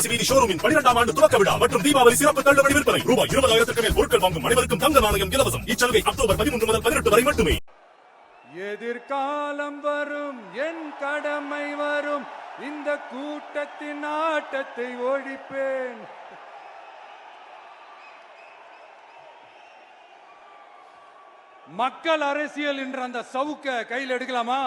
அவினாசி வீதி ஷோரூமின் 12ஆம் ஆண்டு துவக்க விழா மற்றும் தீபாவளி சிறப்பு தள்ளுபடி விற்பனை. ரூபாய் 20,000 மேல் பொருட்கள் வாங்கும் அனைவருக்கும் தங்க நாணயம் இலவசம். இச்சலுகை அக்டோபர் 13 முதல் 18 வரை மட்டுமே. எதிர்காலம் வரும், என் கடமை வரும், இந்த கூட்டத்தின் ஆட்டத்தை ஒழிப்பேன். மக்கள் அரசியல் என்ற அந்த சவுக்க கையில் எடுக்கலாமா?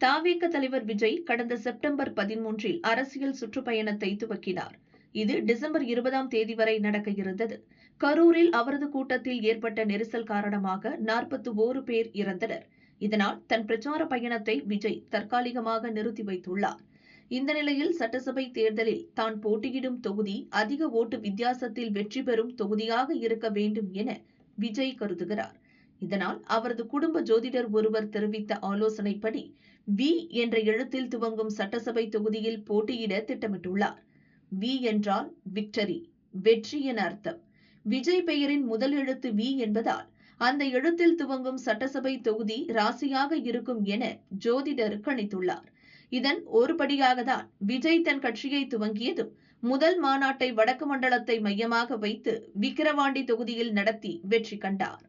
தாவேக தலைவர் விஜய் கடந்த செப்டம்பர் 13 அரசியல் சுற்றுப்பயணத்தை துவக்கினார். இது டிசம்பர் 20 வரை நடக்க இருந்தது. கரூரில் அவரது கூட்டத்தில் ஏற்பட்ட நெரிசல் காரணமாக 41 பேர் இறந்தனர். இதனால் தன் பிரச்சார பயணத்தை விஜய் தற்காலிகமாக நிறுத்தி வைத்துள்ளார். இந்த நிலையில் சட்டசபை தேர்தலில் தான் போட்டியிடும் தொகுதி அதிக ஓட்டு வித்தியாசத்தில் வெற்றி பெறும் தொகுதியாக இருக்க வேண்டும் என விஜய் கருதுகிறார். இதனால் அவரது குடும்ப ஜோதிடர் ஒருவர் தெரிவித்த ஆலோசனைப்படி வி என்ற எழுத்தில் துவங்கும் சட்டசபை தொகுதியில் போட்டியிட திட்டமிட்டுள்ளார். வி என்றால் விக்டரி, வெற்றி என அர்த்தம். விஜய் பெயரின் முதல் எழுத்து வி என்பதால் அந்த எழுத்தில் துவங்கும் சட்டசபை தொகுதி ராசியாக இருக்கும் என ஜோதிடர் கணித்துள்ளார். இதன் ஒருபடியாக தான் விஜய் தன் கட்சியை துவங்கியதும் முதல் மாநாட்டை வடக்கு மண்டலத்தை மையமாக வைத்து விக்கிரவாண்டி தொகுதியில் நடத்தி வெற்றி கண்டார்.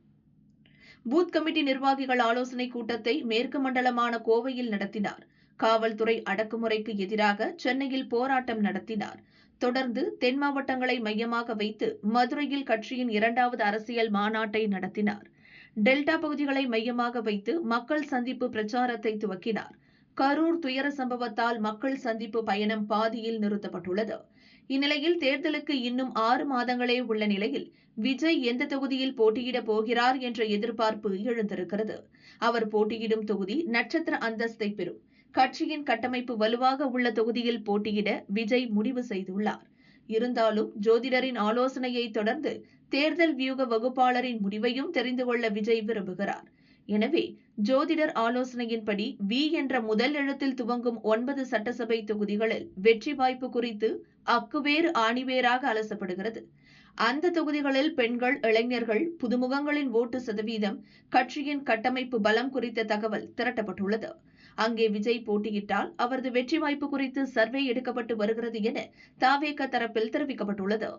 பூத் கமிட்டி நிர்வாகிகள் ஆலோசனை கூட்டத்தை மேற்கு மண்டலமான கோவையில் நடத்தினார். காவல்துறை அடக்குமுறைக்கு எதிராக சென்னையில் போராட்டம் நடத்தினார். தொடர்ந்து தென் மாவட்டங்களை மையமாக வைத்து மதுரையில் கட்சியின் 2வது அரசியல் மாநாட்டை நடத்தினார். டெல்டா பகுதிகளை மையமாக வைத்து மக்கள் சந்திப்பு பிரச்சாரத்தை துவக்கினார். கரூர் துயர சம்பவத்தால் மக்கள் சந்திப்பு பயணம் பாதியில் நிறுத்தப்பட்டுள்ளது. இந்நிலையில் தேர்தலுக்கு இன்னும் 6 மாதங்களே உள்ள நிலையில் விஜய் எந்த தொகுதியில் போட்டியிடப் போகிறார் என்ற எதிர்பார்ப்பு எழுந்திருக்கிறது. அவர் போட்டியிடும் தொகுதி நட்சத்திர அந்தஸ்தை பெறும். கட்சியின் கட்டமைப்பு வலுவாக உள்ள தொகுதியில் போட்டியிட விஜய் முடிவு செய்துள்ளார். இருந்தாலும் ஜோதிடரின் ஆலோசனையை தொடர்ந்து தேர்தல் வியூக வகுப்பாளரின் முடிவையும் தெரிந்து கொள்ள விஜய் விரும்புகிறார். எனவே ஜோதிடர் ஆலோசனையின்படி வி என்ற முதல் எழுத்தில் துவங்கும் 9 சட்டசபை தொகுதிகளில் வெற்றி வாய்ப்பு குறித்து அக்குவேறு ஆணிவேராக அலசப்படுகிறது. அந்த தொகுதிகளில் பெண்கள், இளைஞர்கள், புதுமுகங்களின் ஓட்டு சதவீதம், கட்சியின் கட்டமைப்பு பலம் குறித்த தகவல் திரட்டப்பட்டுள்ளது. அங்கே விஜய் போட்டியிட்டால் அவரது வெற்றி வாய்ப்பு குறித்து சர்வே எடுக்கப்பட்டு வருகிறது என தாவேக தரப்பில் தெரிவிக்கப்பட்டுள்ளது.